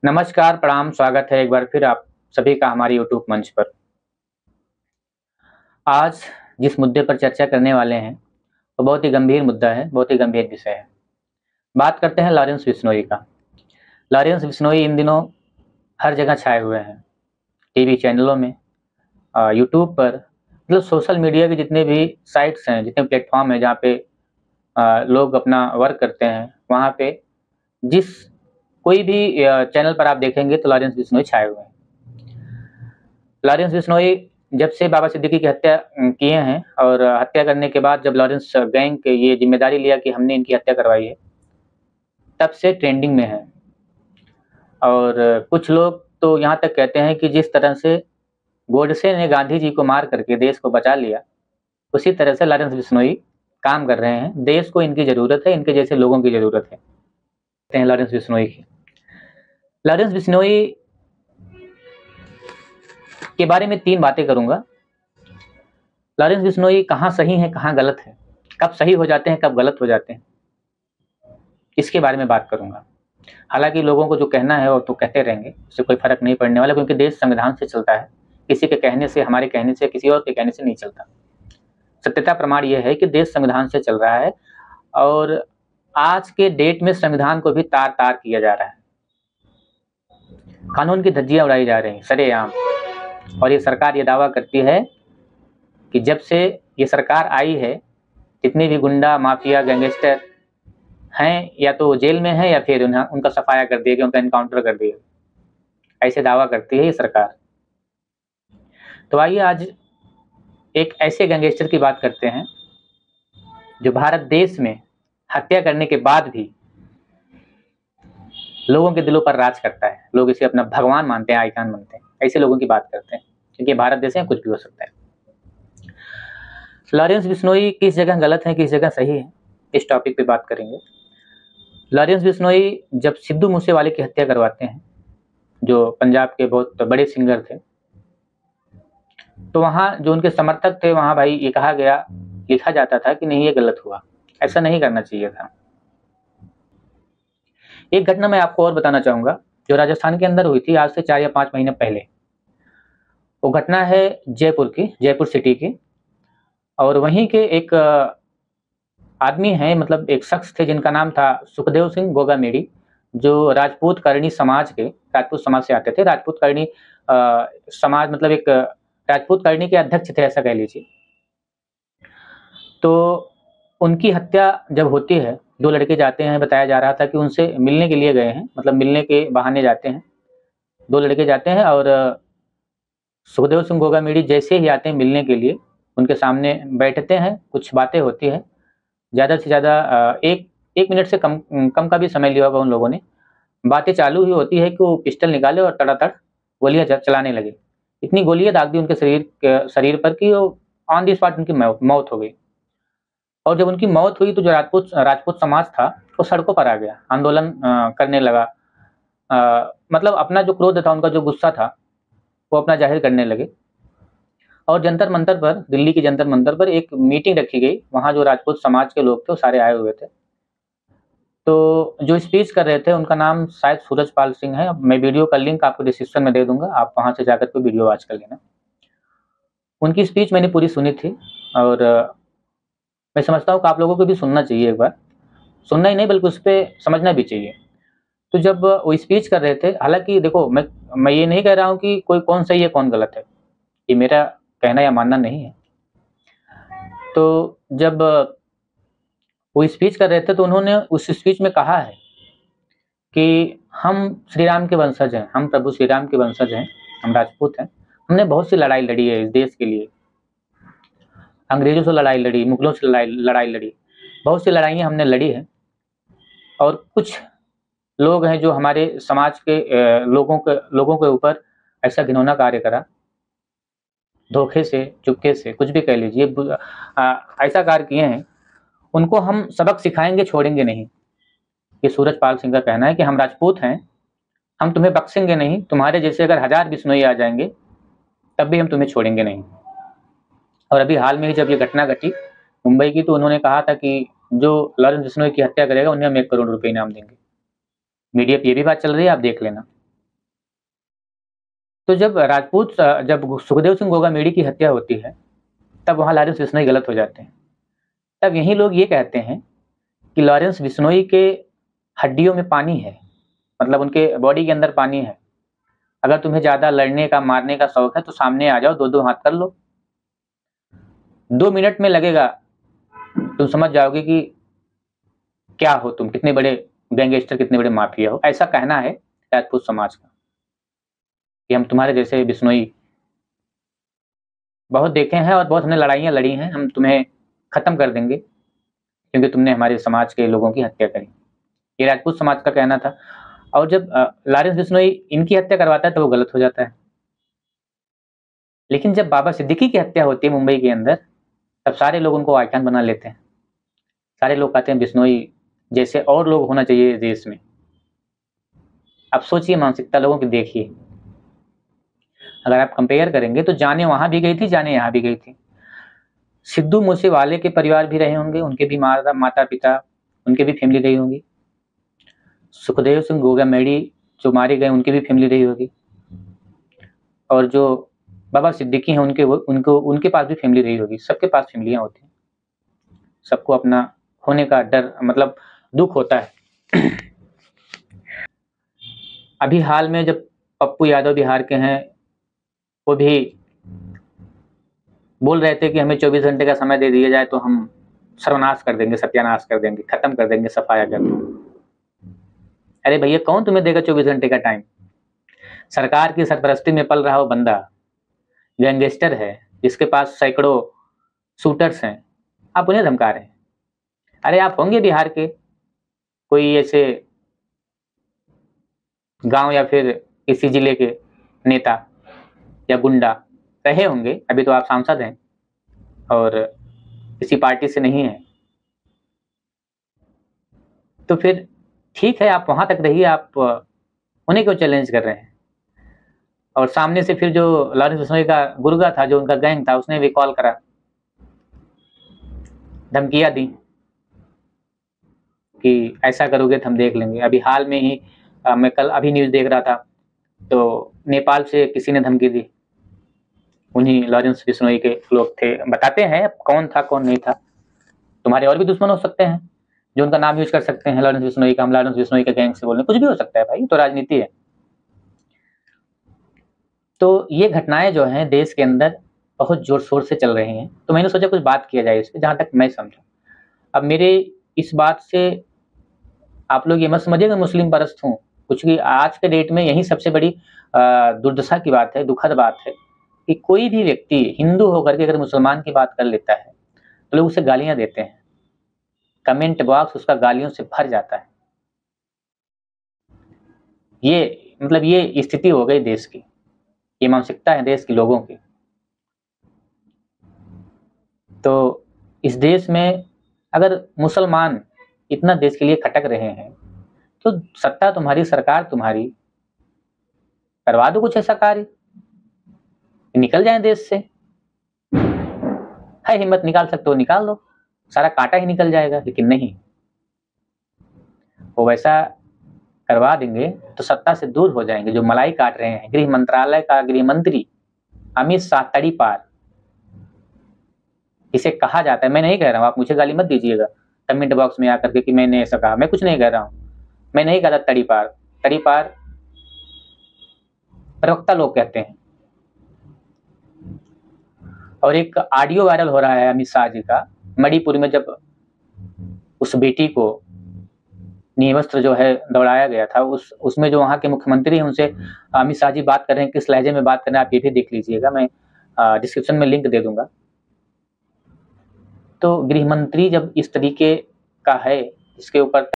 नमस्कार, प्रणाम, स्वागत है एक बार फिर आप सभी का हमारे यूट्यूब मंच पर। आज जिस मुद्दे पर चर्चा करने वाले हैं, वो बहुत ही गंभीर मुद्दा है, बहुत ही गंभीर विषय है। बात करते हैं लॉरेंस बिश्नोई का। लॉरेंस बिश्नोई इन दिनों हर जगह छाए हुए हैं, टीवी चैनलों में, यूट्यूब पर, मतलब सोशल मीडिया के जितने भी साइट्स हैं, जितने प्लेटफ़ॉर्म हैं जहाँ पे लोग अपना वर्क करते हैं, वहाँ पे जिस कोई भी चैनल पर आप देखेंगे तो लॉरेंस बिश्नोई छाए हुए हैं। लॉरेंस बिश्नोई जब से बाबा सिद्दीकी की हत्या किए हैं और हत्या करने के बाद जब लॉरेंस गैंग के ये जिम्मेदारी लिया कि हमने इनकी हत्या करवाई है, तब से ट्रेंडिंग में है। और कुछ लोग तो यहाँ तक कहते हैं कि जिस तरह से गोडसे ने गांधी जी को मार करके देश को बचा लिया, उसी तरह से लॉरेंस बिश्नोई काम कर रहे हैं। देश को इनकी ज़रूरत है, इनके जैसे लोगों की ज़रूरत है। कहते हैं लॉरेंस बिश्नोई की। लॉरेंस बिश्नोई के बारे में 3 बातें करूँगा। लॉरेंस बिश्नोई कहाँ सही हैं, कहाँ गलत हैं, कब सही हो जाते हैं, कब गलत हो जाते हैं, इसके बारे में बात करूँगा। हालाँकि लोगों को जो कहना है वो तो कहते रहेंगे, उससे कोई फ़र्क नहीं पड़ने वाला, क्योंकि देश संविधान से चलता है। किसी के कहने से, हमारे कहने से, किसी और के कहने से नहीं चलता। सत्यता प्रमाण ये है कि देश संविधान से चल रहा है और आज के डेट में संविधान को भी तार-तार किया जा रहा है। कानून की धज्जियाँ उड़ाई जा रही हैं सरेआम, और ये सरकार ये दावा करती है कि जब से ये सरकार आई है, जितने भी गुंडा, माफिया, गैंगस्टर हैं, या तो जेल में हैं या फिर उनका सफाया कर दिया गया, उनका एनकाउंटर कर दिया, ऐसे दावा करती है ये सरकार। तो आइए आज एक ऐसे गैंगस्टर की बात करते हैं जो भारत देश में हत्या करने के बाद भी लोगों के दिलों पर राज करता है। लोग इसे अपना भगवान मानते हैं, आइकॉन मानते हैं। ऐसे लोगों की बात करते हैं, क्योंकि भारत देश में कुछ भी हो सकता है। लॉरेंस बिश्नोई किस जगह गलत है, किस जगह सही है, इस टॉपिक पे बात करेंगे। लॉरेंस बिश्नोई जब सिद्धू मूसेवाले की हत्या करवाते हैं, जो पंजाब के बहुत बड़े सिंगर थे, तो वहाँ जो उनके समर्थक थे, वहाँ भाई ये कहा गया, लिखा जाता था कि नहीं ये गलत हुआ, ऐसा नहीं करना चाहिए था। एक घटना मैं आपको और बताना चाहूँगा, जो राजस्थान के अंदर हुई थी आज से 4 या 5 महीने पहले। वो घटना है जयपुर की, जयपुर सिटी की, और वहीं के एक आदमी हैं, मतलब एक शख्स थे जिनका नाम था सुखदेव सिंह गोगामेडी, जो राजपूत करणी समाज के, राजपूत समाज से आते थे। राजपूत करणी समाज मतलब एक राजपूत करणी के अध्यक्ष थे, ऐसा कह लीजिए। तो उनकी हत्या जब होती है, 2 लड़के जाते हैं, बताया जा रहा था कि उनसे मिलने के लिए गए हैं, मतलब मिलने के बहाने जाते हैं। 2 लड़के जाते हैं और सुखदेव सिंह गोगामेडी जैसे ही आते हैं मिलने के लिए, उनके सामने बैठते हैं, कुछ बातें होती है। ज़्यादा से ज़्यादा 1 मिनट से कम का भी समय लिया होगा उन लोगों ने। बातें चालू ही होती है कि वो पिस्टल निकाले और तड़ातड़ गोलियाँ चलाने लगे। इतनी गोलियाँ दाग दी उनके शरीर पर कि वो ऑन द स्पॉट उनकी मौत हो गई। और जब उनकी मौत हुई तो जो राजपूत समाज था, वो सड़कों पर आ गया, आंदोलन करने लगा। मतलब अपना जो क्रोध था, उनका जो गुस्सा था, वो अपना ज़ाहिर करने लगे। और जंतर मंतर पर, दिल्ली की जंतर मंतर पर एक मीटिंग रखी गई। वहाँ जो राजपूत समाज के लोग थे वो सारे आए हुए थे। तो जो स्पीच कर रहे थे उनका नाम शायद सूरजपाल सिंह है। मैं वीडियो का लिंक आपको डिस्क्रिप्शन में दे दूंगा, आप वहाँ से जाकर के वीडियो वॉच कर लेना। उनकी स्पीच मैंने पूरी सुनी थी और मैं समझता हूँ कि आप लोगों को भी सुनना चाहिए एक बार। सुनना ही नहीं बल्कि उस पे समझना भी चाहिए। तो जब वो स्पीच कर रहे थे, हालाँकि देखो मैं ये नहीं कह रहा हूँ कि कोई कौन सही है, कौन गलत है। ये मेरा कहना या मानना नहीं है। तो जब वो स्पीच कर रहे थे तो उन्होंने उस स्पीच में कहा है कि हम श्री राम के वंशज हैं, हम प्रभु श्री राम के वंशज हैं, हम राजपूत हैं। हमने बहुत सी लड़ाई लड़ी है इस देश के लिए। अंग्रेज़ों से लड़ाई लड़ी, मुगलों से लड़ाई लड़ी, बहुत सी लड़ाइयाँ हमने लड़ी हैं। और कुछ लोग हैं जो हमारे समाज के लोगों के ऊपर ऐसा घिनौना कार्य करा, धोखे से, चुपके से, कुछ भी कह लीजिए, ऐसा कार्य किए हैं, उनको हम सबक सिखाएँगे, छोड़ेंगे नहीं। ये सूरजपाल सिंह का कहना है कि हम राजपूत हैं, हम तुम्हें बख्शेंगे नहीं, तुम्हारे जैसे अगर 1000 बिश्नोई आ जाएँगे, तब भी हम तुम्हें छोड़ेंगे नहीं। और अभी हाल में ही जब ये घटना घटी मुंबई की, तो उन्होंने कहा था कि जो लॉरेंस बिश्नोई की हत्या करेगा, उन्हें हम 1 करोड़ रुपए इनाम देंगे। मीडिया पे ये भी बात चल रही है, आप देख लेना। तो जब सुखदेव सिंह गोगामेड़ी की हत्या होती है, तब वहाँ लॉरेंस बिश्नोई गलत हो जाते हैं। तब यही लोग ये कहते हैं कि लॉरेंस बिश्नोई के हड्डियों में पानी है, मतलब उनके बॉडी के अंदर पानी है। अगर तुम्हें ज़्यादा लड़ने का, मारने का शौक है तो सामने आ जाओ, 2-2 हाथ कर लो। 2 मिनट में लगेगा, तुम समझ जाओगे कि क्या हो तुम, कितने बड़े गैंगस्टर, कितने बड़े माफिया हो। ऐसा कहना है राजपूत समाज का कि हम तुम्हारे जैसे बिश्नोई बहुत देखे हैं और बहुत हमने लड़ाइयाँ लड़ी हैं, हम तुम्हें खत्म कर देंगे क्योंकि तुमने हमारे समाज के लोगों की हत्या करी। ये राजपूत समाज का कहना था। और जब लॉरेंस बिश्नोई इनकी हत्या करवाता है तो वो गलत हो जाता है। लेकिन जब बाबा सिद्दीकी की हत्या होती है मुंबई के अंदर, तब सारे लोग उनको आइकन बना लेते हैं। सारे लोग कहते हैं बिश्नोई जैसे और लोग होना चाहिए इस देश में। अब सोचिए मानसिकता लोगों की, देखिए अगर आप कंपेयर करेंगे तो जाने वहां भी गई थी, जाने यहाँ भी गई थी। सिद्धू मूसेवाले के परिवार भी रहे होंगे, उनके भी माता पिता, उनके भी फैमिली रही होंगी। सुखदेव सिंह गोगामेड़ी जो मारे गए, उनकी भी फैमिली रही होगी। और जो बाबा सिद्दीकी हैं, उनके पास भी फैमिली रही होगी। सबके पास फैमिलियां होती हैं, सबको अपना होने का डर, मतलब दुख होता है। अभी हाल में जब पप्पू यादव बिहार के हैं, वो भी बोल रहे थे कि हमें 24 घंटे का समय दे दिया जाए तो हम सर्वनाश कर देंगे, सत्यानाश कर देंगे, खत्म कर देंगे, सफाया कर देंगे। अरे भैया, कौन तुम्हें देगा 24 घंटे का टाइम? सरकार की सरपरस्ती में पल रहा वो बंदा गैंगस्टर है, जिसके पास सैकड़ों शूटर्स हैं, आप उन्हें धमका रहे हैं। अरे आप होंगे बिहार के कोई ऐसे गांव या फिर किसी जिले के नेता या गुंडा रहे होंगे, अभी तो आप सांसद हैं और किसी पार्टी से नहीं है, तो फिर ठीक है, आप वहां तक रहिए। आप उन्हें क्यों चैलेंज कर रहे हैं? और सामने से फिर जो लॉरेंस बिश्नोई का गुर्गा था, जो उनका गैंग था, उसने भी कॉल करा, धमकियां दी कि ऐसा करोगे तो हम देख लेंगे। अभी हाल में ही मैं कल अभी न्यूज देख रहा था, तो नेपाल से किसी ने धमकी दी, उन्हीं लॉरेंस बिश्नोई के लोग थे। बताते हैं कौन था कौन नहीं था, तुम्हारे और भी दुश्मन हो सकते हैं जो उनका नाम यूज कर सकते हैं लॉरेंस बिश्नोई का। हम लॉरेंस बिश्नोई के गैंग से बोल रहे हैं, कुछ भी हो सकता है भाई, तो राजनीति है। तो ये घटनाएं जो हैं देश के अंदर बहुत जोर शोर से चल रही हैं, तो मैंने सोचा कुछ बात किया जाए इस पर, जहां तक मैं समझा। अब मेरे इस बात से आप लोग ये मत समझिएगा मुस्लिम परस्त हूँ, कुछ भी। आज के डेट में यही सबसे बड़ी दुर्दशा की बात है, दुखद बात है कि कोई भी व्यक्ति हिंदू होकर के अगर मुसलमान की बात कर लेता है तो लोग उसे गालियां देते हैं, कमेंट बॉक्स उसका गालियों से भर जाता है। ये मतलब ये स्थिति हो गई देश की, ये मानसिकता है देश के लोगों की। तो इस देश में अगर मुसलमान इतना देश के लिए खटक रहे हैं, तो सत्ता तुम्हारी, सरकार तुम्हारी, करवा दो कुछ ऐसा कार्य, निकल जाए देश से। है हिम्मत, निकाल सकते हो निकाल दो, सारा कांटा ही निकल जाएगा। लेकिन नहीं, वो वैसा करवा देंगे तो सत्ता से दूर हो जाएंगे। जो मलाई काट रहे हैं, गृह मंत्रालय का गृह मंत्री अमित शाह तड़ीपार, इसे कहा जाता है। मैं नहीं कह रहा हूं, आप मुझे गाली मत दीजिएगा कमेंट बॉक्स में आकर के कि मैंने ऐसा कहा। मैं कुछ नहीं कह रहा हूं, मैं नहीं कहता तड़ीपार। तड़ीपार प्रवक्ता लोग कहते हैं। और एक ऑडियो वायरल हो रहा है अमित शाह जी का, मणिपुर में जब उस बेटी को निवस्त्र जो है दौड़ाया गया था, उसमें जो वहाँ के मुख्यमंत्री हैं उनसे अमित शाह जी बात कर रहे हैं, किस लहजे में बात कर रहे हैं, आप ये भी देख लीजिएगा, मैं डिस्क्रिप्शन में लिंक दे दूंगा। तो गृह मंत्री जब इस तरीके का है, इसके ऊपर